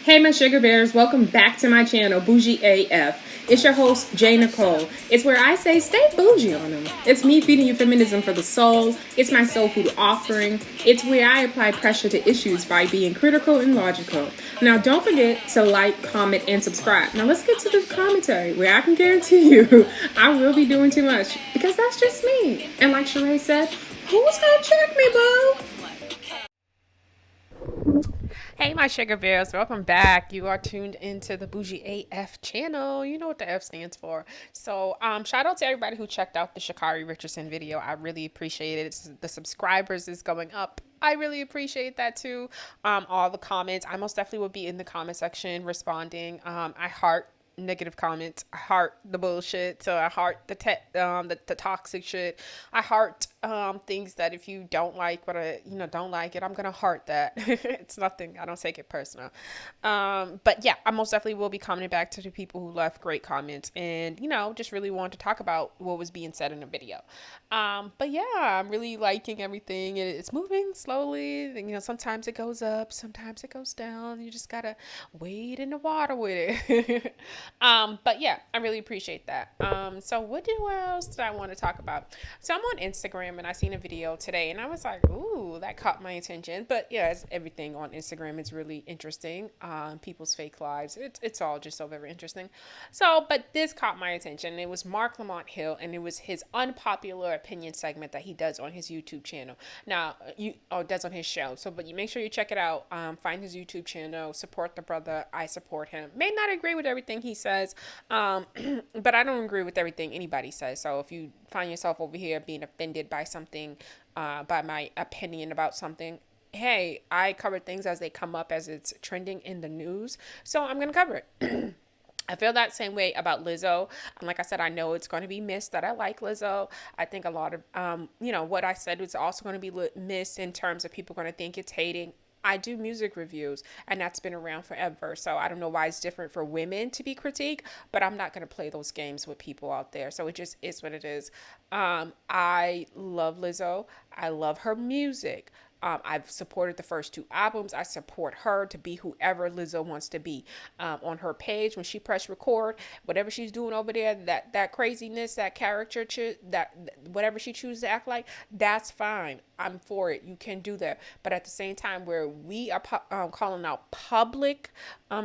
Hey my sugar bears, welcome back to my channel, Bougie AF. It's your host, OGJackeeNicole. It's where I say stay bougie on them. It's me feeding you feminism for the soul. It's my soul food offering. It's where I apply pressure to issues by being critical and logical. Now don't forget to like, comment, and subscribe. Now let's get to the commentary where I can guarantee you I will be doing too much because that's just me. And like Sheree said, who's gonna check me, boo? Hey my sugar bears, welcome back. You are tuned into the Bougie AF channel. You know what the F stands for. So shout out to everybody who checked out the Sha'Carri Richardson video. I really appreciate it. The subscribers is going up. I really appreciate that too. All the comments, I most definitely will be in the comment section responding. I heart negative comments. I heart the bullshit. So I heart the toxic shit. I heart things that if you don't like what I don't like it, I'm gonna heart that. It's nothing. I don't take it personal. But yeah, I most definitely will be commenting back to the people who left great comments and just really wanted to talk about what was being said in the video. But yeah, I'm really liking everything. It's moving slowly. Sometimes it goes up, sometimes it goes down. You just gotta wade in the water with it. But yeah, I really appreciate that. So what else did I want to talk about? So I'm on Instagram and I seen a video today and I was like, ooh, that caught my attention. But yeah, as everything on Instagram is really interesting. People's fake lives. It's all just so very interesting. But this caught my attention. It was Marc Lamont Hill and it was his unpopular opinion segment that he does on his YouTube channel. Now, does on his show. But you make sure you check it out. Find his YouTube channel, support the brother. I support him. May not agree with everything he says, but I don't agree with everything anybody says. So if you find yourself over here being offended by something, by my opinion about something, hey, I cover things as they come up, as it's trending in the news. So I'm going to cover it. I feel that same way about Lizzo. And like I said, I know it's going to be missed that I like Lizzo. I think a lot of, what I said was also going to be missed in terms of people going to think it's hating. I do music reviews and that's been around forever. So I don't know why it's different for women to be critiqued, but I'm not going to play those games with people out there. So it just is what it is. I love Lizzo. I love her music. I've supported the first two albums. I support her to be whoever Lizzo wants to be. On her page, when she press record, whatever she's doing over there, that craziness, that caricature, that whatever she chooses to act like, that's fine. I'm for it. You can do that. But at the same time, where we are calling out public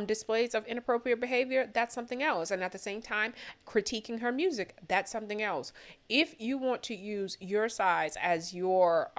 displays of inappropriate behavior, that's something else. And at the same time, critiquing her music, that's something else. If you want to use your size as your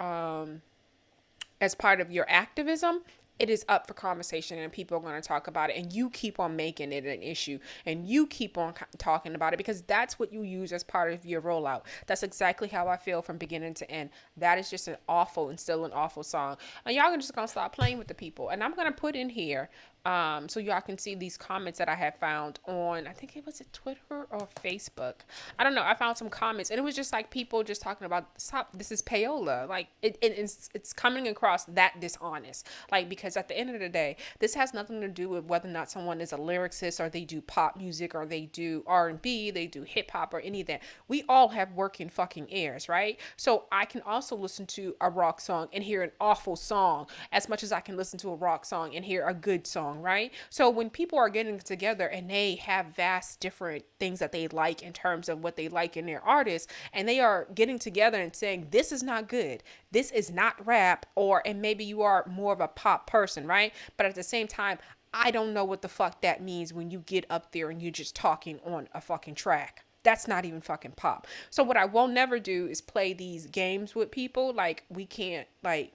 as part of your activism, it is up for conversation and people are going to talk about it, and you keep on making it an issue and you keep on talking about it because that's what you use as part of your rollout. That's exactly how I feel from beginning to end. That is just an awful and still an awful song. And y'all are just going to stop playing with the people. And I'm going to put in here so y'all can see these comments that I have found on, I think it was Twitter or Facebook. I don't know. I found some comments and it was just like people just talking about, stop, this is payola. Like it's coming across that dishonest. Like, because at the end of the day, this has nothing to do with whether or not someone is a lyricist or they do pop music or they do R&B, they do hip hop or any of that. We all have working fucking ears, right? So I can also listen to a rock song and hear an awful song as much as I can listen to a rock song and hear a good song. Right? So when people are getting together and they have vast different things that they like in terms of what they like in their artists, and they are getting together and saying, this is not good, this is not rap, and maybe you are more of a pop person, right? But at the same time, I don't know what the fuck that means when you get up there and you're just talking on a fucking track. That's not even fucking pop. So what I will never do is play these games with people. Like, we can't, like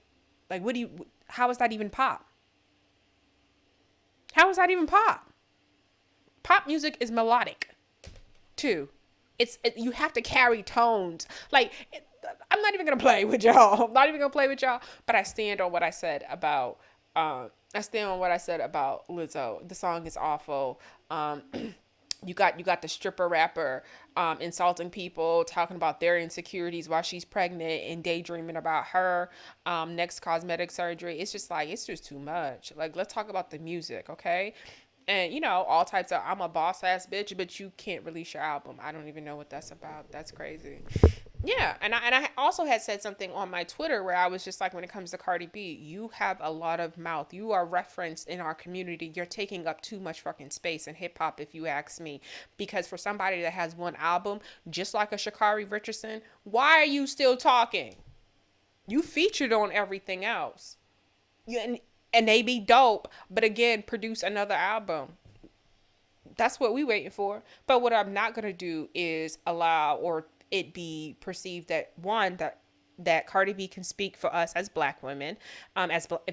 how is that even pop? How is that even pop? Pop music is melodic, too. You have to carry tones. I'm not even gonna play with y'all. I'm not even gonna play with y'all. But I stand on what I said about. Lizzo. The song is awful. You got the stripper rapper insulting people, talking about their insecurities while she's pregnant and daydreaming about her next cosmetic surgery. It's just too much. Like, let's talk about the music, okay? And, all types of, I'm a boss ass bitch, but you can't release your album. I don't even know what that's about. That's crazy. Yeah, and I also had said something on my Twitter where I was just like, when it comes to Cardi B, you have a lot of mouth. You are referenced in our community. You're taking up too much fucking space in hip hop, if you ask me. Because for somebody that has one album, just like a Sha'Carri Richardson, why are you still talking? You featured on everything else. And they be dope, but again, produce another album. That's what we waiting for. But what I'm not gonna do is allow or it be perceived that one that Cardi B can speak for us as Black women,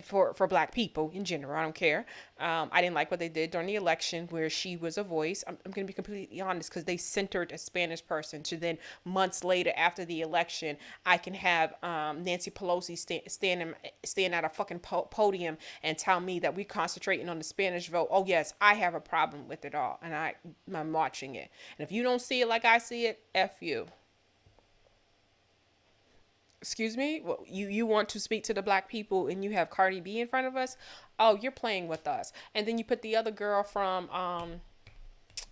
for Black people in general. I don't care. I didn't like what they did during the election where she was a voice. I'm going to be completely honest because they centered a Spanish person. To then months later after the election, I can have Nancy Pelosi stand at a fucking podium and tell me that we're concentrating on the Spanish vote. Oh yes, I have a problem with it all, and I'm watching it. And if you don't see it like I see it, f you. Excuse me. Well, you want to speak to the Black people and you have Cardi B in front of us? Oh, you're playing with us. And then you put the other girl from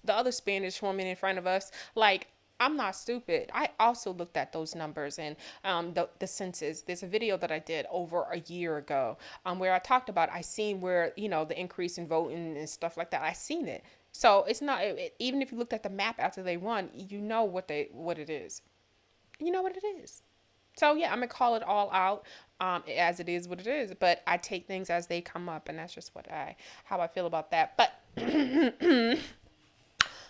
the other Spanish woman in front of us. Like, I'm not stupid. I also looked at those numbers and the census. There's a video that I did over a year ago where I talked about, I seen where, the increase in voting and stuff like that. I seen it. So it's not, even if you looked at the map after they won, you know what it is. You know what it is. So yeah, I'm gonna call it all out, as it is what it is. But I take things as they come up, and that's just how I feel about that. But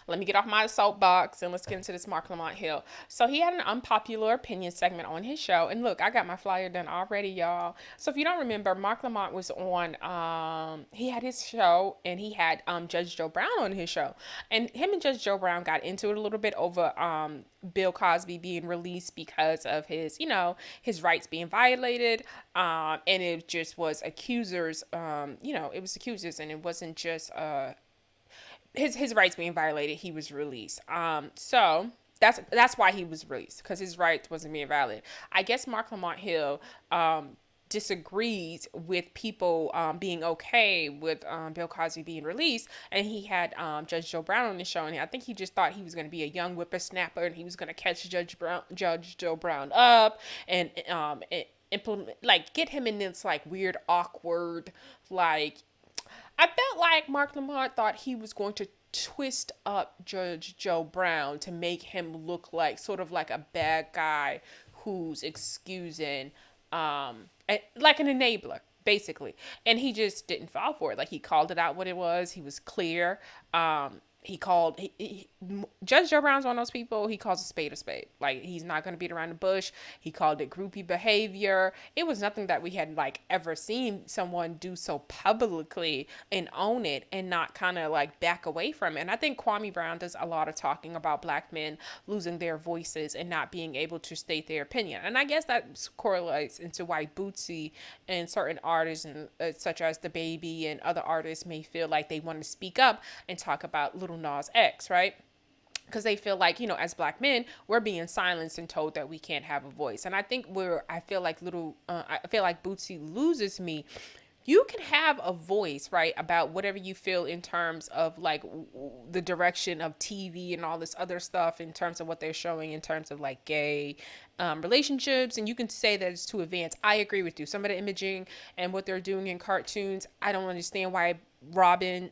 let me get off my soapbox and let's get into this Marc Lamont Hill. So he had an unpopular opinion segment on his show. And look, I got my flyer done already, y'all. So if you don't remember, Marc Lamont was on, he had his show and he had Judge Joe Brown on his show. And him and Judge Joe Brown got into it a little bit over Bill Cosby being released because of his rights being violated. And it just was accusers, it was accusers and it wasn't just his rights being violated. He was released. So that's why he was released, because his rights wasn't being violated. I guess Marc Lamont Hill disagrees with people being okay with Bill Cosby being released, and he had Judge Joe Brown on the show, and I think he just thought he was going to be a young whippersnapper, and he was going to catch Judge Joe Brown up, and implement, like, get him in this like weird awkward, like, I felt like Marc Lamont thought he was going to twist up Judge Joe Brown to make him look like sort of like a bad guy who's excusing, like an enabler, basically. And he just didn't fall for it. Like, he called it out what it was. He was clear. Judge Joe Brown's one of those people, he calls a spade a spade. Like, he's not going to beat around the bush. He called it groupie behavior. It was nothing that we had, like, ever seen someone do so publicly and own it and not kind of, like, back away from it. And I think Kwame Brown does a lot of talking about Black men losing their voices and not being able to state their opinion. And I guess that correlates into why Bootsy and certain artists, and such as the Baby and other artists, may feel like they want to speak up and talk about Little Nas X, right? Because they feel like, as Black men, we're being silenced and told that we can't have a voice. And I think I feel like Bootsy loses me. You can have a voice, right, about whatever you feel in terms of, like, the direction of TV and all this other stuff, in terms of what they're showing in terms of, like, gay relationships. And you can say that it's too advanced. I agree with you. Some of the imaging and what they're doing in cartoons, I don't understand why Robin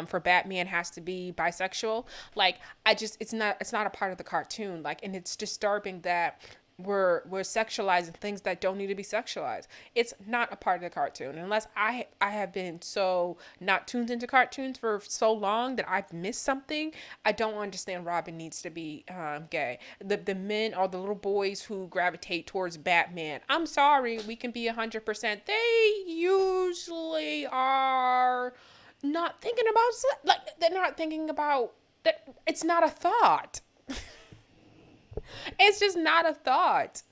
for Batman has to be bisexual. Like, it's not a part of the cartoon. Like, and it's disturbing that we're sexualizing things that don't need to be sexualized. It's not a part of the cartoon. Unless I have been so not tuned into cartoons for so long that I've missed something. I don't understand Robin needs to be gay. The men or the little boys who gravitate towards Batman, I'm sorry, we can be 100%. They usually are not thinking about, like, they're not thinking about that. It's not a thought. It's just not a thought.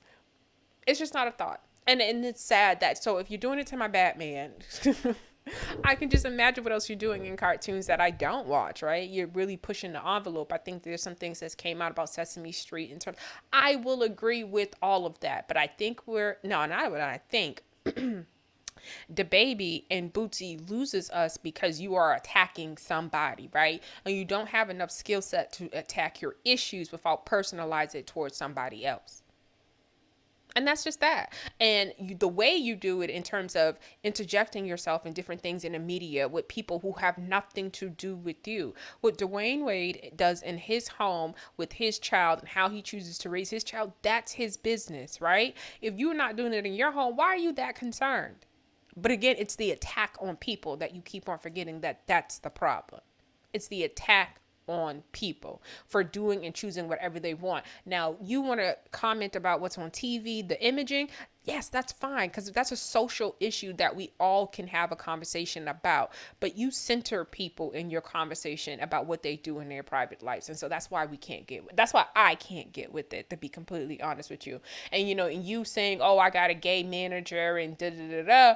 It's just not a thought. And it's sad that, so if you're doing it to my Batman, I can just imagine what else you're doing in cartoons that I don't watch, right? You're really pushing the envelope. I think there's some things that came out about Sesame Street in terms, I will agree with all of that, but I think not what I think. The Baby and Bootsy loses us because you are attacking somebody, right? And you don't have enough skill set to attack your issues without personalize it towards somebody else. And that's just that. And the way you do it in terms of interjecting yourself in different things in the media with people who have nothing to do with you. What Dwayne Wade does in his home with his child and how he chooses to raise his child, that's his business, right? If you're not doing it in your home, why are you that concerned? But again, it's the attack on people that you keep on forgetting that that's the problem. It's the attack on people for doing and choosing whatever they want. Now, you want to comment about what's on TV, the imaging. Yes, that's fine because that's a social issue that we all can have a conversation about. But you center people in your conversation about what they do in their private lives. And so that's why that's why I can't get with it, to be completely honest with you. And, and you saying, oh, I got a gay manager and da da da da.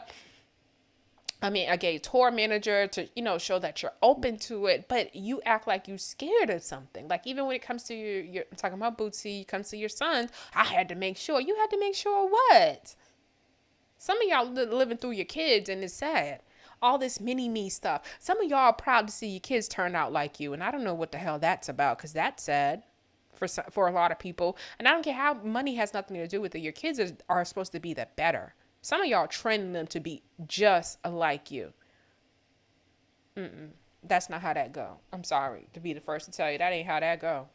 I mean, a gay tour manager to, show that you're open to it, but you act like you scared of something. Like even when it comes to your I'm talking about Bootsy, it comes to your sons, I had to make sure. You had to make sure what? Some of y'all living through your kids and it's sad. All this mini-me stuff. Some of y'all are proud to see your kids turn out like you, and I don't know what the hell that's about because that's sad for a lot of people. And I don't care how money has nothing to do with it. Your kids are supposed to be the better. Some of y'all training them to be just like you. That's not how that go. I'm sorry to be the first to tell you that ain't how that go.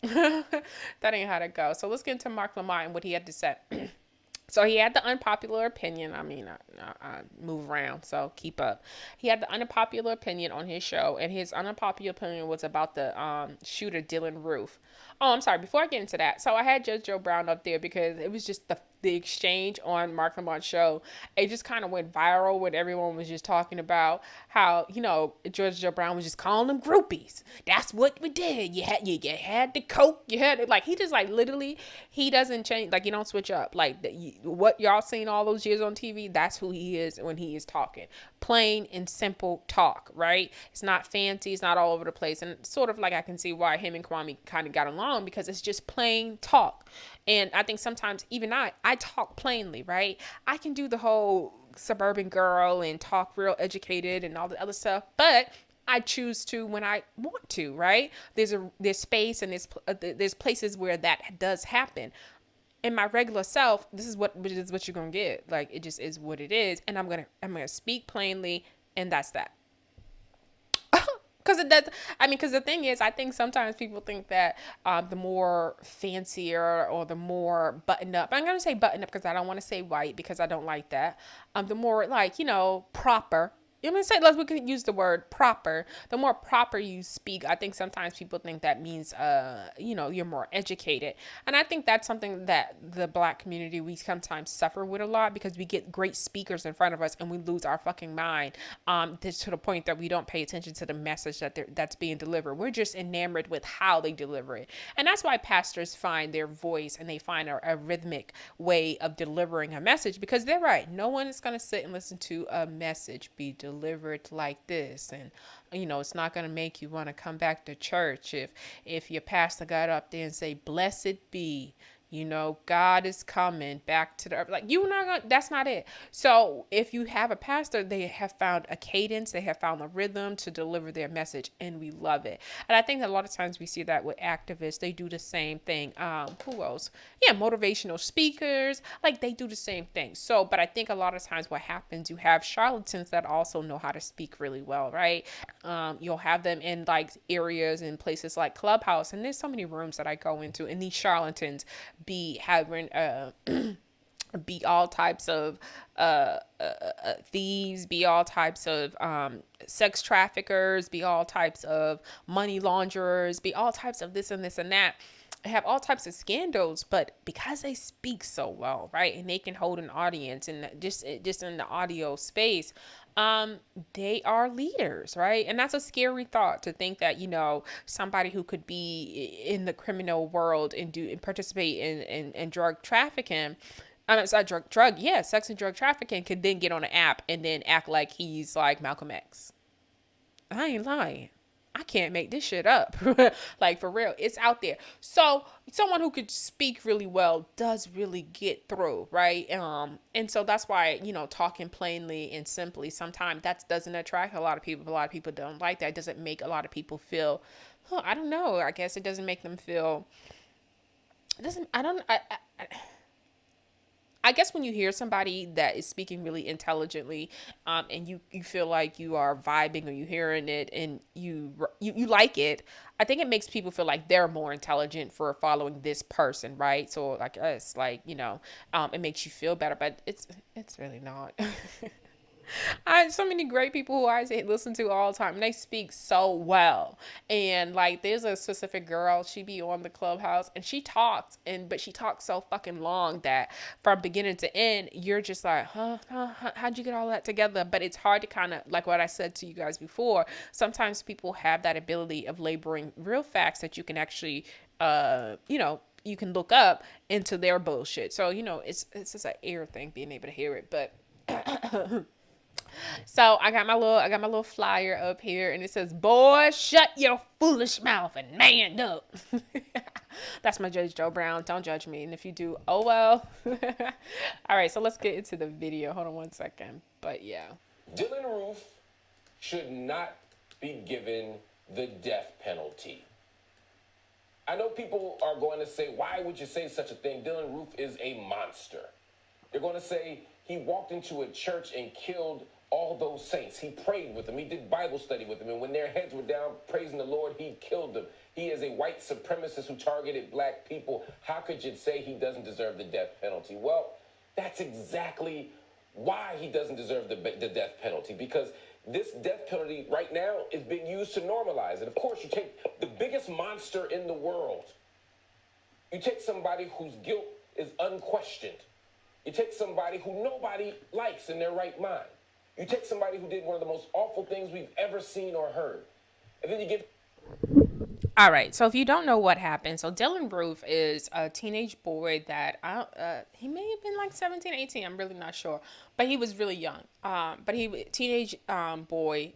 That ain't how that go. So let's get into Marc Lamont and what he had to say. So he had the unpopular opinion. I mean, I move around, so keep up. He had the unpopular opinion on his show, and his unpopular opinion was about the shooter Dylan Roof. Oh, I'm sorry. Before I get into that, so I had Judge Joe Brown up there because it was just the exchange on Marc Lamont's show. It just kind of went viral when everyone was just talking about how, Judge Joe Brown was just calling them groupies. That's what we did. You had the coke. You had it. Like, he just like literally, he doesn't change. Like, you don't switch up. Like, what y'all seen all those years on TV, that's who he is when he is talking. Plain and simple talk, right? It's not fancy. It's not all over the place. And sort of like I can see why him and Kwame kind of got along because it's just plain talk. And I think sometimes even I talk plainly, right? I can do the whole suburban girl and talk real educated and all the other stuff, but I choose to when I want to, right? There's space and there's places where that does happen. In my regular self, this is what you're gonna get. Like, it just is what it is, and I'm gonna speak plainly, and that's that. Because the thing is, I think sometimes people think that the more fancier or the more buttoned up, I'm going to say buttoned up because I don't want to say white because I don't like that. The more like, proper. I'm going to say, we can use the word proper. The more proper you speak, I think sometimes people think that means, you're more educated. And I think that's something that the Black community, we sometimes suffer with a lot because we get great speakers in front of us and we lose our fucking mind to the point that we don't pay attention to the message that's being delivered. We're just enamored with how they deliver it. And that's why pastors find their voice and they find a rhythmic way of delivering a message because they're right. No one is going to sit and listen to a message be delivered like this, and it's not going to make you want to come back to church if your pastor got up there and say blessed be, God is coming back to the earth. Like, you're not gonna, that's not it. So if you have a pastor, they have found a cadence, they have found a rhythm to deliver their message, and we love it. And I think that a lot of times we see that with activists, they do the same thing. Who else? Yeah, motivational speakers, like they do the same thing. So, but I think a lot of times what happens, you have charlatans that also know how to speak really well, right? You'll have them in like areas and places like Clubhouse, and there's so many rooms that I go into, and these charlatans be having be all types of thieves, be all types of sex traffickers, be all types of money launderers, be all types of this and this and that. Have all types of scandals, but because they speak so well, right, and they can hold an audience, and just in the audio space, they are leaders, right? And that's a scary thought to think that somebody who could be in the criminal world and participate in drug trafficking. Sorry, sex and drug trafficking could then get on an app and then act like he's like Malcolm X. I ain't lying. I can't make this shit up. Like, for real, it's out there. So someone who could speak really well does really get through, right? And so that's why, talking plainly and simply, sometimes that doesn't attract a lot of people. A lot of people don't like that. It doesn't make a lot of people feel, I don't know. I guess it doesn't make them feel, it doesn't, I don't, I guess when you hear somebody that is speaking really intelligently, and you feel like you are vibing or you hearing it and you like it, I think it makes people feel like they're more intelligent for following this person, right? So like us, like it makes you feel better, but it's really not. I have so many great people who I listen to all the time, and they speak so well. And like, there's a specific girl, she be on the Clubhouse, and she talks, but she talks so fucking long that from beginning to end, you're just like, how'd you get all that together? But it's hard to kind of, like what I said to you guys before. Sometimes people have that ability of laboring real facts that you can actually, you can look up into their bullshit. So it's just an ear thing, being able to hear it, but. So I got my little flyer up here, and it says, "Boy, shut your foolish mouth and man up." That's my Judge Joe Brown. Don't judge me, and if you do, oh well. All right, so let's get into the video. Hold on one second. But yeah, Dylan Roof should not be given the death penalty. I know people are going to say, "Why would you say such a thing? Dylan Roof is a monster." They're going to say he walked into a church and killed all those saints. He prayed with them. He did Bible study with them. And when their heads were down praising the Lord, he killed them. He is a white supremacist who targeted black people. How could you say he doesn't deserve the death penalty? Well, that's exactly why he doesn't deserve the death penalty, because this death penalty right now is being used to normalize it. Of course, you take the biggest monster in the world. You take somebody whose guilt is unquestioned. You take somebody who nobody likes in their right mind. You take somebody who did one of the most awful things we've ever seen or heard. And then you give... all right, so if you don't know what happened, so Dylan Roof is a teenage boy that he may have been like 17, 18. I'm really not sure, but he was really young. But he teenage boy,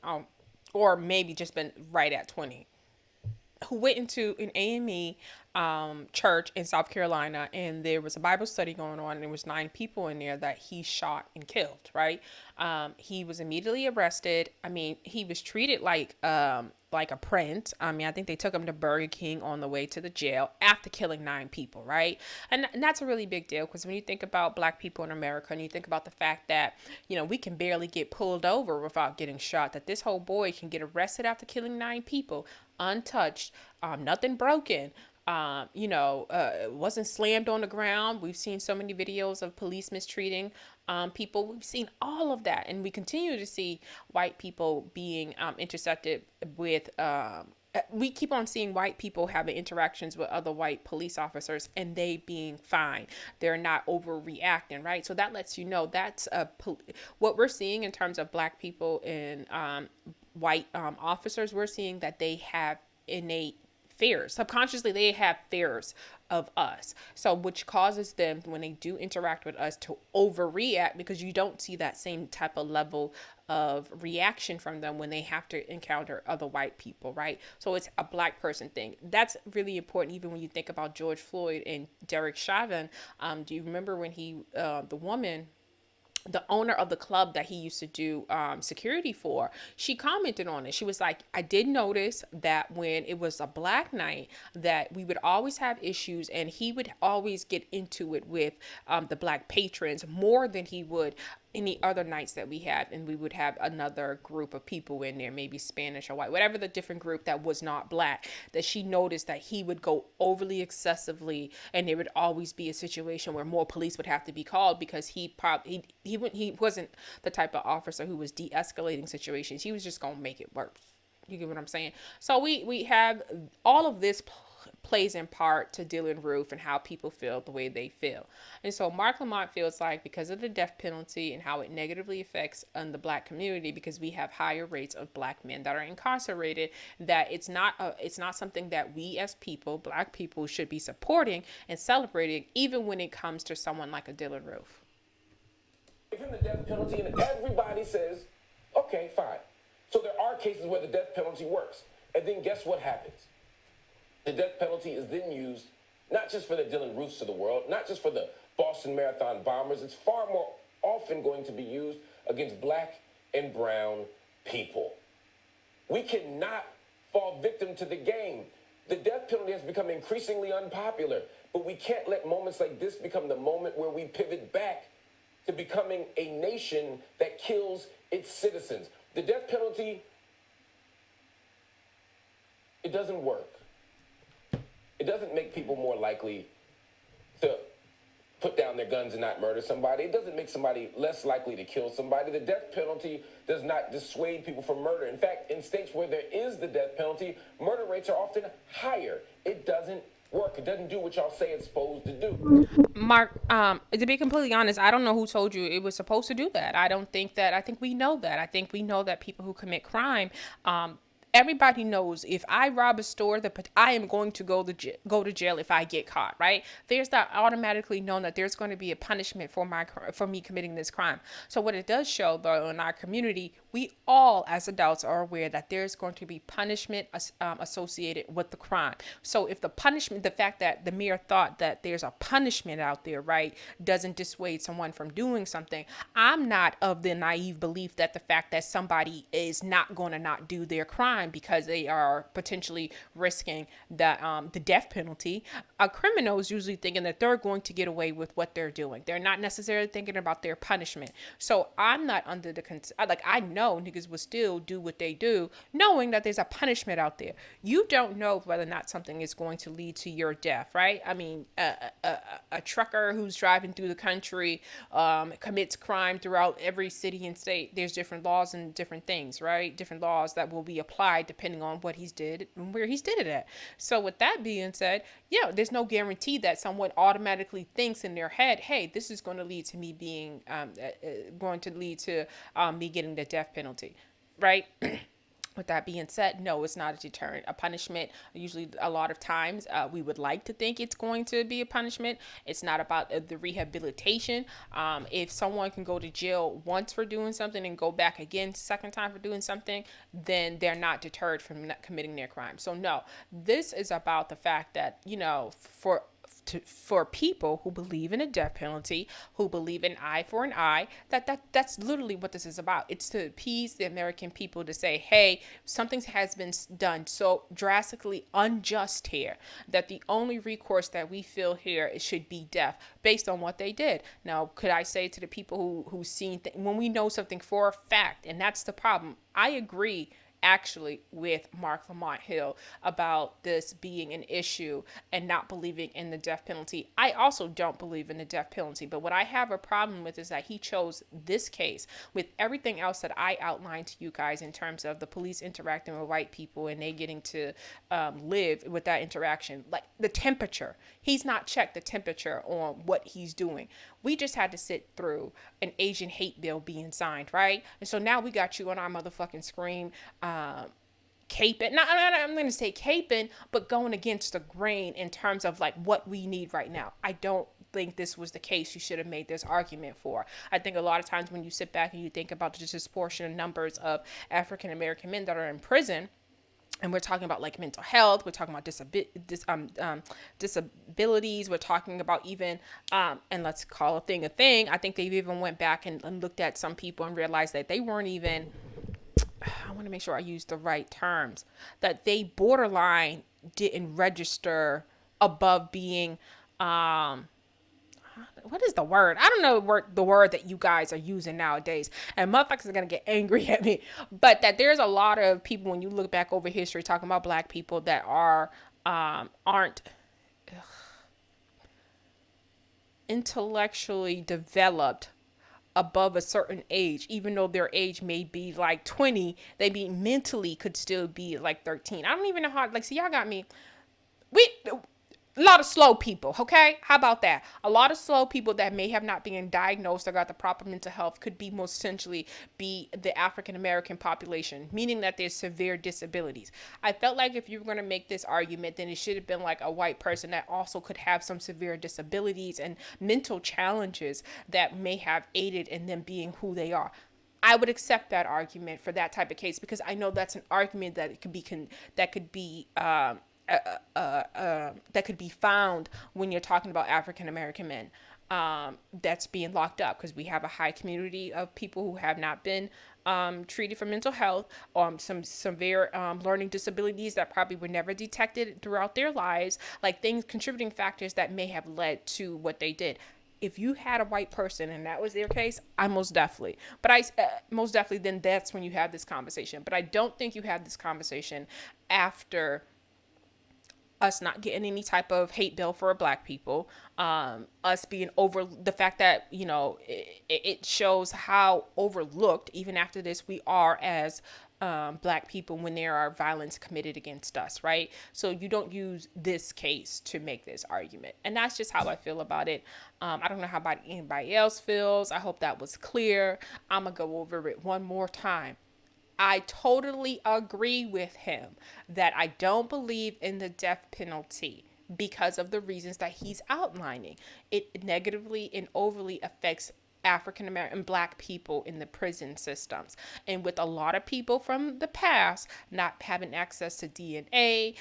or maybe just been right at 20, who went into an AME church in South Carolina, and there was a Bible study going on, and there was 9 people in there that he shot and killed, right? He was immediately arrested. I mean, he was treated like a prince. I mean, I think they took him to Burger King on the way to the jail after killing 9 people, right? And that's a really big deal, because when you think about black people in America, and you think about the fact that, we can barely get pulled over without getting shot, that this whole boy can get arrested after killing 9 people untouched, nothing broken, wasn't slammed on the ground. We've seen so many videos of police mistreating people. We've seen all of that, and we continue to see white people being intercepted with we keep on seeing white people having interactions with other white police officers, and they being fine. They're not overreacting, right? So that lets you know that's what we're seeing in terms of black people and white officers. We're seeing that they have innate fears. Subconsciously, they have fears of us. So which causes them, when they do interact with us, to overreact, because you don't see that same type of level of reaction from them when they have to encounter other white people, right? So it's a black person thing. That's really important, even when you think about George Floyd and Derek Chauvin. Do you remember when the owner of the club that he used to do security for, she commented on it. She was like, I did notice that when it was a black night, that we would always have issues, and he would always get into it with the black patrons more than he would any other nights that we had. And we would have another group of people in there, maybe Spanish or white, whatever the different group that was not black, that she noticed that he would go overly excessively, and there would always be a situation where more police would have to be called, because he wasn't the type of officer who was de-escalating situations. He was just gonna make it worse. You get what I'm saying? So we have all of this plays in part to Dylan Roof and how people feel the way they feel. And so Marc Lamont feels like, because of the death penalty and how it negatively affects the black community, because we have higher rates of black men that are incarcerated, that it's not something that we as people, black people, should be supporting and celebrating, even when it comes to someone like a Dylan Roof. Give him the death penalty, and everybody says, okay, fine. So there are cases where the death penalty works. And then guess what happens? The death penalty is then used not just for the Dylan Roofs of the world, not just for the Boston Marathon bombers. It's far more often going to be used against black and brown people. We cannot fall victim to the game. The death penalty has become increasingly unpopular, but we can't let moments like this become the moment where we pivot back to becoming a nation that kills its citizens. The death penalty, it doesn't work. It doesn't make people more likely to put down their guns and not murder somebody. It doesn't make somebody less likely to kill somebody. The death penalty does not dissuade people from murder. In fact, in states where there is the death penalty, murder rates are often higher. It doesn't work. It doesn't do what y'all say it's supposed to do. Mark, to be completely honest, I don't know who told you it was supposed to do that. I don't think that. I think we know that. I think we know that people who commit crime, everybody knows if I rob a store, I am going to go to jail if I get caught. Right? There's not automatically known that there's going to be a punishment for me committing this crime. So what it does show, though, in our community, we all as adults are aware that there's going to be punishment associated with the crime. So if the punishment, the fact that the mere thought that there's a punishment out there, right, doesn't dissuade someone from doing something, I'm not of the naive belief that the fact that somebody is not going to not do their crime because they are potentially risking the death penalty. A criminal is usually thinking that they're going to get away with what they're doing. They're not necessarily thinking about their punishment. So I'm not under the I know niggas will still do what they do, knowing that there's a punishment out there. You don't know whether or not something is going to lead to your death, right? I mean, a trucker who's driving through the country commits crime throughout every city and state. There's different laws and different things, right? Different laws that will be applied depending on what he's did and where he's did it at. So with that being said, yeah, there's no guarantee that someone automatically thinks in their head, hey, this is going to lead to me being me getting the death penalty, right? With that being said, no, it's not a deterrent. A punishment, usually a lot of times, we would like to think it's going to be a punishment. It's not about the rehabilitation. If someone can go to jail once for doing something and go back again second time for doing something, then they're not deterred from not committing their crime. So no, this is about the fact that, for people who believe in a death penalty, who believe in eye for an eye, that's literally what this is about. It's to appease the American people to say, hey, something has been done so drastically unjust here that the only recourse that we feel here should be death based on what they did. Now, could I say to the people who've seen when we know something for a fact, and that's the problem, I agree actually with Marc Lamont Hill about this being an issue and not believing in the death penalty. I also don't believe in the death penalty, but what I have a problem with is that he chose this case with everything else that I outlined to you guys in terms of the police interacting with white people and they getting to live with that interaction. Like the temperature, he's not checked the temperature on what he's doing. We just had to sit through an Asian hate bill being signed, right? And so now we got you on our motherfucking screen, caping. I'm going to say caping, but going against the grain in terms of like what we need right now. I don't think this was the case you should have made this argument for. I think a lot of times when you sit back and you think about the disproportionate numbers of African American men that are in prison, and we're talking about like mental health, we're talking about disabilities, we're talking about even, and let's call a thing. I think they've even went back and looked at some people and realized that they weren't even, I want to make sure I use the right terms, that they borderline didn't register above being, what is the word? I don't know the word that you guys are using nowadays. And motherfuckers are going to get angry at me. But that there's a lot of people, when you look back over history, talking about black people that aren't intellectually developed above a certain age, even though their age may be like 20, they be mentally could still be like 13. I don't even know how, like, see, y'all got me. A lot of slow people, okay? How about that? A lot of slow people that may have not been diagnosed or got the proper mental health could be most essentially be the African American population, meaning that there's severe disabilities. I felt like if you were going to make this argument, then it should have been like a white person that also could have some severe disabilities and mental challenges that may have aided in them being who they are. I would accept that argument for that type of case because I know that's an argument that it could be that could be found when you're talking about African American men that's being locked up, because we have a high community of people who have not been treated for mental health, some severe learning disabilities that probably were never detected throughout their lives, like things, contributing factors that may have led to what they did. If you had a white person and that was their case, I most definitely, but I most definitely, then that's when you have this conversation. But I don't think you have this conversation after us not getting any type of hate bill for black people, us being over the fact that, it shows how overlooked, even after this, we are as black people when there are violence committed against us, right? So you don't use this case to make this argument. And that's just how I feel about it. I don't know how about anybody else feels. I hope that was clear. I'm going to go over it one more time. I totally agree with him that I don't believe in the death penalty because of the reasons that he's outlining. It negatively and overly affects African American black people in the prison systems. And with a lot of people from the past not having access to DNA,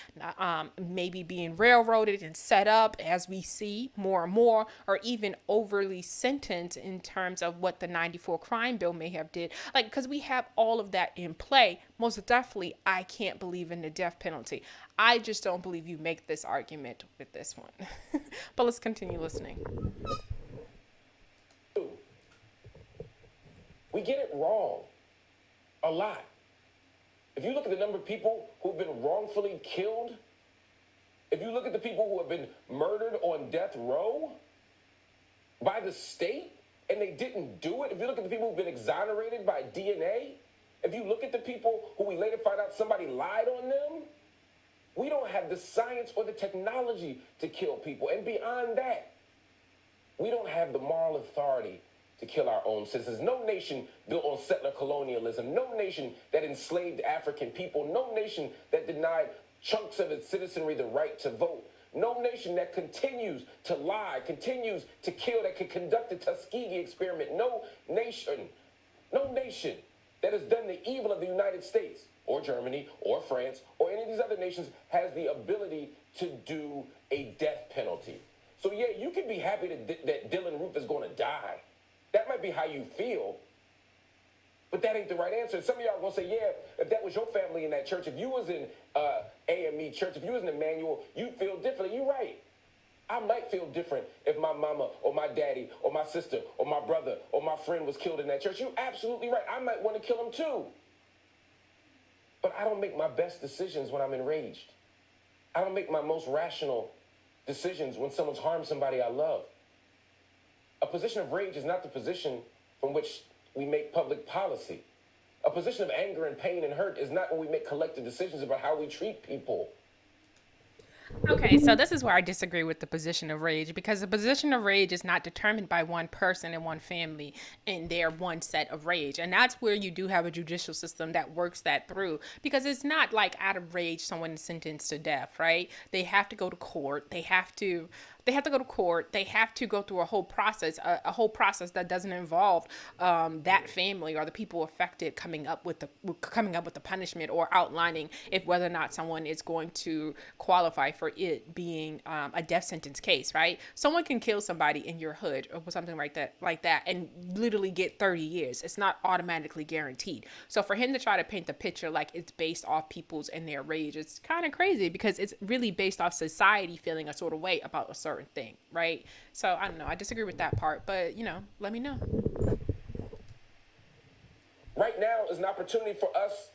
maybe being railroaded and set up, as we see more and more, or even overly sentenced in terms of what the 94 crime bill may have did. Like, because we have all of that in play, most definitely I can't believe in the death penalty. I just don't believe you make this argument with this one. But let's continue listening. We get it wrong a lot. If you look at the number of people who've been wrongfully killed, if you look at the people who have been murdered on death row by the state and they didn't do it, if you look at the people who've been exonerated by DNA, if you look at the people who we later find out somebody lied on them, we don't have the science or the technology to kill people. And beyond that, we don't have the moral authority to kill our own citizens. No nation built on settler colonialism, no nation that enslaved African people, no nation that denied chunks of its citizenry the right to vote, no nation that continues to lie, continues to kill, that could conduct the Tuskegee experiment, no nation that has done the evil of the United States or Germany or France or any of these other nations has the ability to do a death penalty. So yeah, you can be happy that Dylan Roof is going to die. That might be how you feel, but that ain't the right answer. Some of y'all are going to say, yeah, if that was your family in that church, if you was in AME church, if you was in Emmanuel, you'd feel differently. You're right. I might feel different if my mama or my daddy or my sister or my brother or my friend was killed in that church. You're absolutely right. I might want to kill him too. But I don't make my best decisions when I'm enraged. I don't make my most rational decisions when someone's harmed somebody I love. A position of rage is not the position from which we make public policy. A position of anger and pain and hurt is not when we make collective decisions about how we treat people. Okay, so this is where I disagree with the position of rage, because the position of rage is not determined by one person and one family and their one set of rage. And that's where you do have a judicial system that works that through, because it's not like out of rage someone is sentenced to death, right? They have to go to court. They have to go to court. They have to go through a whole process, a whole process that doesn't involve that family or the people affected coming up with the punishment or outlining if whether or not someone is going to qualify for it being a death sentence case, right? Someone can kill somebody in your hood or something like that, and literally get 30 years. It's not automatically guaranteed. So for him to try to paint the picture like it's based off people's and their rage, it's kind of crazy, because it's really based off society feeling a sort of way about a certain thing, right? So I don't know. I disagree with that part, but let me know. Right now is an opportunity for us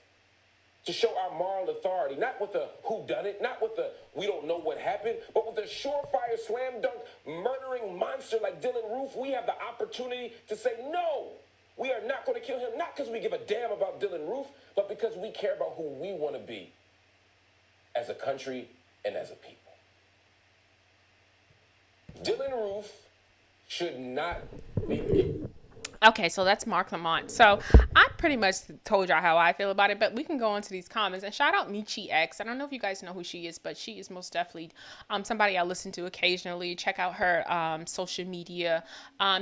to show our moral authority, not with a whodunit, not with a we don't know what happened, but with a surefire slam dunk murdering monster like Dylan Roof. We have the opportunity to say no. We are not going to kill him, not because we give a damn about Dylan Roof, but because we care about who we want to be as a country and as a people. Dylan Roof should not be. Okay, so that's Marc Lamont. So I pretty much told y'all how I feel about it, but we can go into these comments. And shout out Michi X. I don't know if you guys know who she is, but she is most definitely somebody I listen to occasionally. Check out her social media.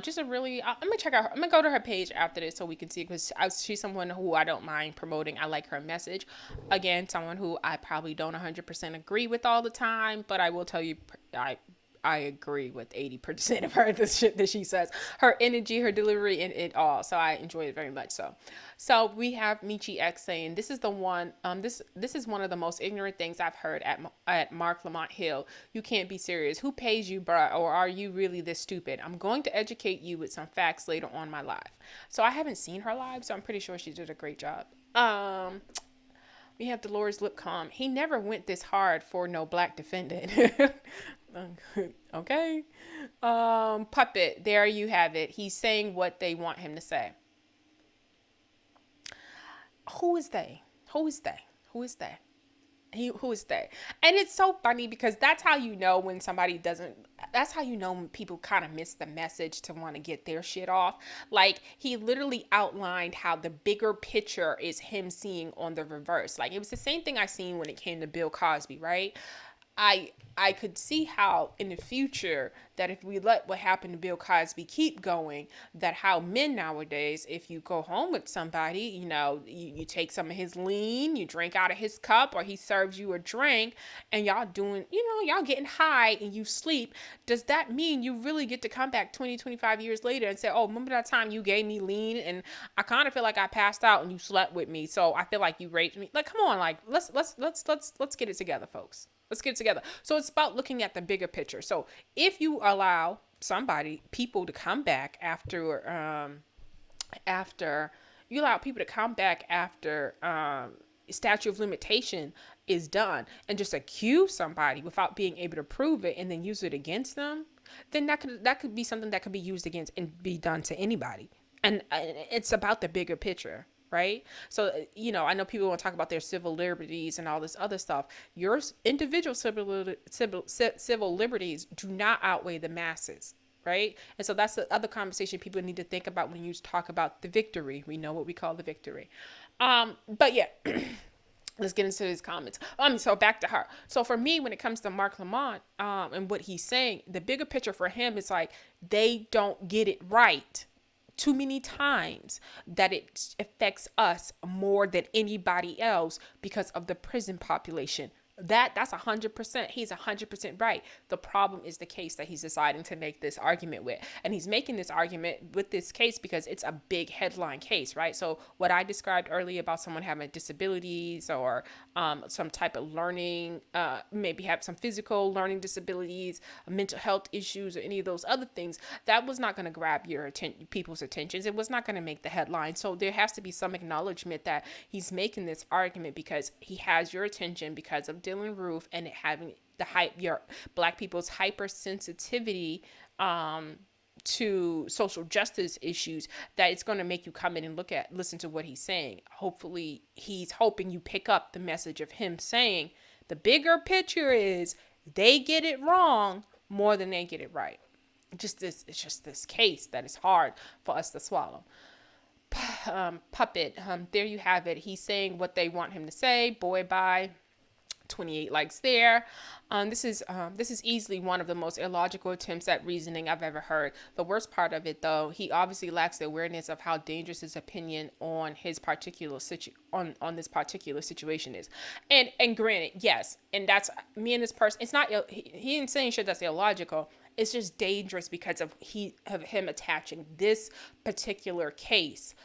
Just a really, I'm gonna check out. I'm gonna go to her page after this so we can see, because she's someone who I don't mind promoting. I like her message. Again, someone who I probably don't 100% agree with all the time, but I will tell you, I agree with 80% of her the shit that she says. Her energy, her delivery, and it all. So I enjoy it very much. So we have Michi X saying, "This is the one. This is one of the most ignorant things I've heard at Marc Lamont Hill. You can't be serious. Who pays you, bruh? Or are you really this stupid? I'm going to educate you with some facts later on my live." So I haven't seen her live, so I'm pretty sure she did a great job. We have Dolores Lipcom. He never went this hard for no black defendant. Okay. Puppet, there you have it. He's saying what they want him to say. Who is they? Who is they? Who is they? Who is they? And it's so funny because that's how you know when somebody doesn't, that's how you know when people kind of miss the message to want to get their shit off. Like, he literally outlined how the bigger picture is him seeing on the reverse. Like, it was the same thing I seen when it came to Bill Cosby, right? I could see how in the future that if we let what happened to Bill Cosby keep going, that how men nowadays, if you go home with somebody, you take some of his lean, you drink out of his cup, or he serves you a drink, and y'all doing, y'all getting high and you sleep. Does that mean you really get to come back 20, 25 years later and say, oh, remember that time you gave me lean and I kind of feel like I passed out and you slept with me, so I feel like you raped me? Like, come on, like let's get it together, folks. Let's get it together. So it's about looking at the bigger picture. So if you allow people to come back after statute of limitation is done, and just accuse somebody without being able to prove it and then use it against them, then that could be something that could be used against and be done to anybody. And it's about the bigger picture. Right? So, I know people want to talk about their civil liberties and all this other stuff. Your individual civil liberties do not outweigh the masses, right? And so that's the other conversation people need to think about when you talk about the victory. We know what we call the victory. But yeah, let's get into these comments. So back to her. So for me, when it comes to Marc Lamont and what he's saying, the bigger picture for him is like, they don't get it right too many times, that it affects us more than anybody else because of the prison population. That's 100%. He's 100% right. The problem is the case that he's deciding to make this argument with. And he's making this argument with this case because it's a big headline case, right? So what I described earlier about someone having disabilities or some type of learning, maybe have some physical learning disabilities, mental health issues, or any of those other things, that was not going to grab people's attentions. It was not going to make the headline. So there has to be some acknowledgement that he's making this argument because he has your attention because of Dylan Roof and it having your black people's hypersensitivity to social justice issues, that it's going to make you come in and listen to what he's saying. Hopefully he's hoping you pick up the message of him saying the bigger picture is they get it wrong more than they get it right. It's just this case that is hard for us to swallow. Puppet, there you have it. He's saying what they want him to say. Boy, bye. 28 likes there. This is easily one of the most illogical attempts at reasoning I've ever heard. The worst part of it, though, he obviously lacks the awareness of how dangerous his opinion on his particular on this particular situation is. And granted, yes, and that's me and this person. It's not he ain't saying shit that's illogical. It's just dangerous because of him attaching this particular case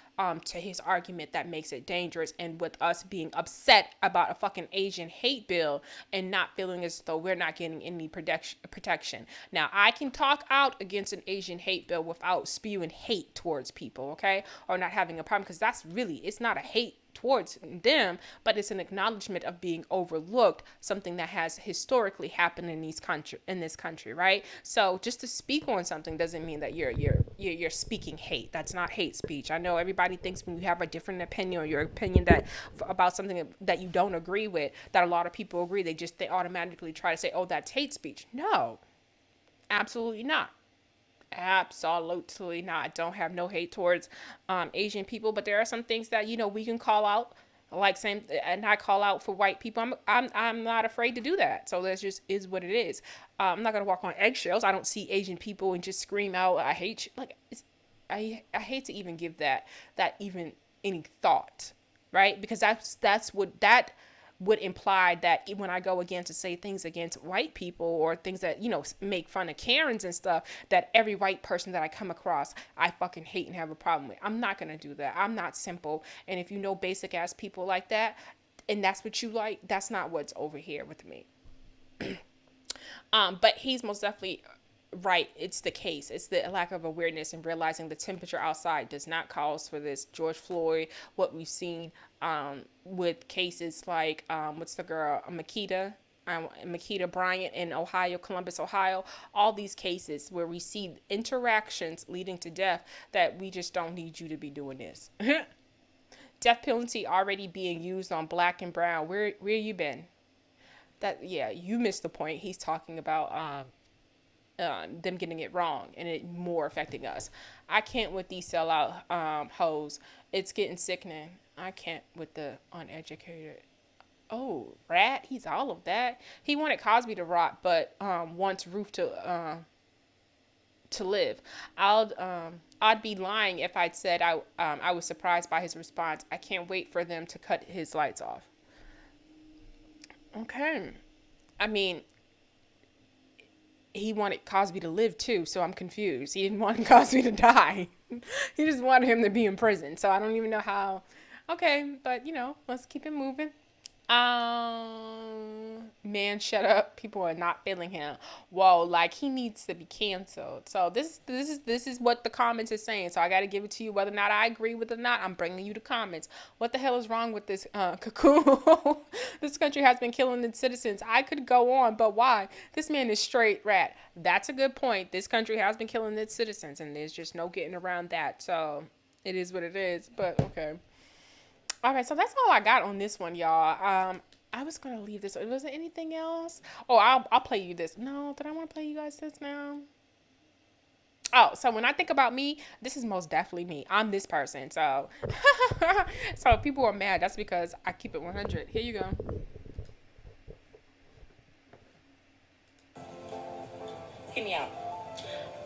to his argument that makes it dangerous, and with us being upset about a fucking Asian hate bill and not feeling as though we're not getting any protection. Now, I can talk out against an Asian hate bill without spewing hate towards people, okay? Or not having a problem, because it's not a hate towards them, but it's an acknowledgement of being overlooked, something that has historically happened in this country, right? So just to speak on something doesn't mean that you're speaking hate. That's not hate speech. I know everybody thinks when you have a different opinion or your opinion about something that you don't agree with, that a lot of people agree, they automatically try to say, oh, that's hate speech. No, absolutely not. Absolutely not. I don't have no hate towards Asian people, but there are some things that we can call out, like same, and I call out for white people. I'm not afraid to do that. So that just is what it is. I'm not gonna walk on eggshells. I don't see Asian people and just scream out, "I hate you." Like I hate to even give that even any thought, right? Because that's what would imply that when I go again to say things against white people or things that, make fun of Karens and stuff, that every white person that I come across, I fucking hate and have a problem with. I'm not going to do that. I'm not simple. And if you know basic ass people like that, and that's what you like, that's not what's over here with me. But he's most definitely right. It's the case. It's the lack of awareness and realizing the temperature outside does not cause for this. George Floyd, what we've seen with cases like, what's the girl, Makita Bryant in Ohio, Columbus, Ohio, all these cases where we see interactions leading to death, that we just don't need you to be doing this. Death penalty already being used on black and brown. Where you been? That, yeah, you missed the point. He's talking about them getting it wrong and it more affecting us. I can't with these sellout hoes. It's getting sickening. I can't with the uneducated. Oh, rat. He's all of that. He wanted Cosby to rot, but wants Ruth to live. I'd be lying if I'd said I was surprised by his response. I can't wait for them to cut his lights off. Okay. I mean, he wanted Cosby to live too, so I'm confused. He didn't want Cosby to die. He just wanted him to be in prison. So I don't even know how. Okay, but let's keep it moving. Man, shut up. People are not feeling him. Whoa, like he needs to be canceled. So this is what the comments is saying. So I got to give it to you, whether or not I agree with it or not. I'm bringing you the comments. What the hell is wrong with this cocoon? This country has been killing its citizens. I could go on, but why? This man is straight rat. That's a good point. This country has been killing its citizens, and there's just no getting around that. So it is what it is. But okay. All right, so that's all I got on this one, y'all. I was gonna leave this. Was there anything else? Oh, I'll play you this. No, did I want to play you guys this now? Oh, so when I think about me, this is most definitely me. I'm this person. So, so if people are mad, that's because I keep it 100. Here you go. Hear me out.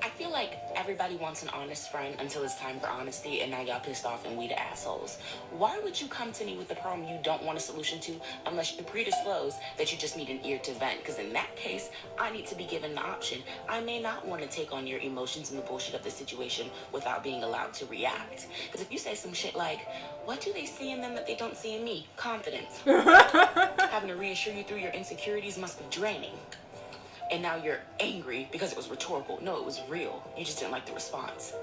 I feel like everybody wants an honest friend until it's time for honesty, and now y'all pissed off and we the assholes. Why would you come to me with the problem you don't want a solution to unless you predisclose that you just need an ear to vent? Because in that case, I need to be given the option. I may not want to take on your emotions and the bullshit of the situation without being allowed to react. Because if you say some shit like, what do they see in them that they don't see in me? Confidence. Having to reassure you through your insecurities must be draining. And now you're angry because it was rhetorical. No, it was real. You just didn't like the response.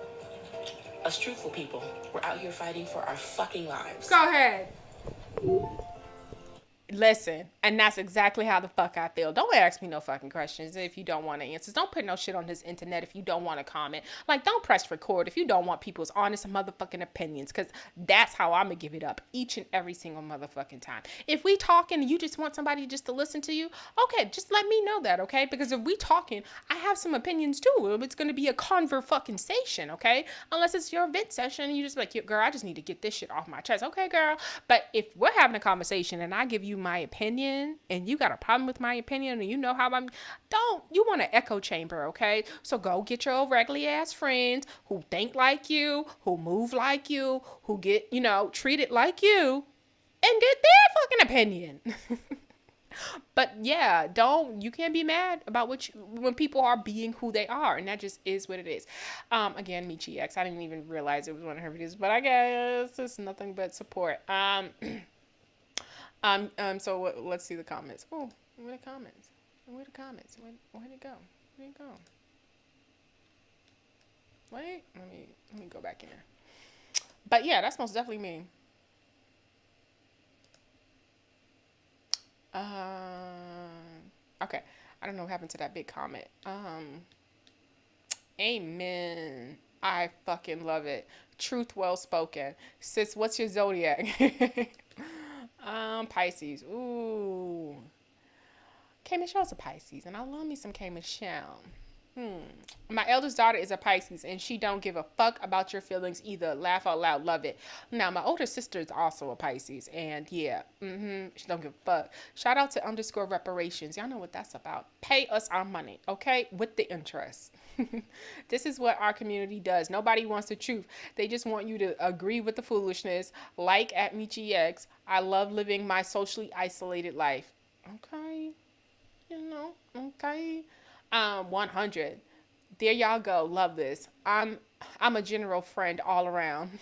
Us truthful people, we're out here fighting for our fucking lives. Go ahead. Listen, and that's exactly how the fuck I feel. Don't ask me no fucking questions if you don't want to answer. Don't put no shit on this internet if you don't want to comment. Like, don't press record if you don't want people's honest motherfucking opinions, because that's how I'm going to give it up each and every single motherfucking time. If we talking and you just want somebody just to listen to you, okay, just let me know that, okay? Because if we talking, I have some opinions too. It's going to be a conversation, okay? Unless it's your vent session and you just like, girl, I just need to get this shit off my chest. Okay, girl. But if we're having a conversation and I give you my opinion and you got a problem with my opinion and you know how you want an echo chamber, okay? So go get your old regular ass friends who think like you, who move like you, who get, treated like you, and get their fucking opinion. But yeah, you can't be mad about when people are being who they are, and that just is what it is. Again, Michi X, I didn't even realize it was one of her videos, but I guess it's nothing but support. So let's see the comments. Oh, where the comments? Where'd it go? Where'd it go? Wait, let me go back in there. But yeah, that's most definitely me. Okay. I don't know what happened to that big comment. Amen. I fucking love it. Truth well spoken. Sis, what's your zodiac? Pisces. Ooh. K. Michelle's a Pisces, and I love me some K. Michelle. My eldest daughter is a Pisces, and she don't give a fuck about your feelings either. Laugh out loud, love it. Now, my older sister is also a Pisces, and yeah, she don't give a fuck. Shout out to underscore reparations. Y'all know what that's about. Pay us our money, okay, with the interest. This is what our community does. Nobody wants the truth. They just want you to agree with the foolishness. Like at MeetGX, I love living my socially isolated life. Okay, okay. 100. There y'all go. Love this. I'm a general friend all around.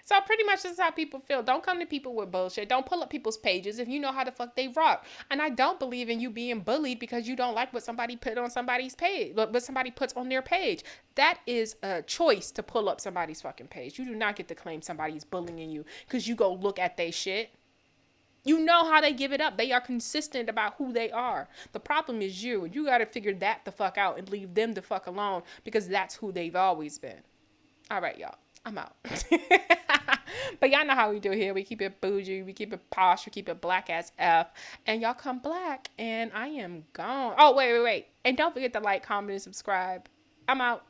So pretty much this is how people feel. Don't come to people with bullshit. Don't pull up people's pages if you know how the fuck they rock. And I don't believe in you being bullied because you don't like what somebody put on somebody's page, what somebody puts on their page. That is a choice to pull up somebody's fucking page. You do not get to claim somebody's bullying you because you go look at their shit. You know how they give it up. They are consistent about who they are. The problem is you. You got to figure that the fuck out and leave them the fuck alone because that's who they've always been. All right, y'all. I'm out. But y'all know how we do here. We keep it bougie. We keep it posh. We keep it black as F. And y'all come black. And I am gone. Oh, wait. And don't forget to like, comment, and subscribe. I'm out.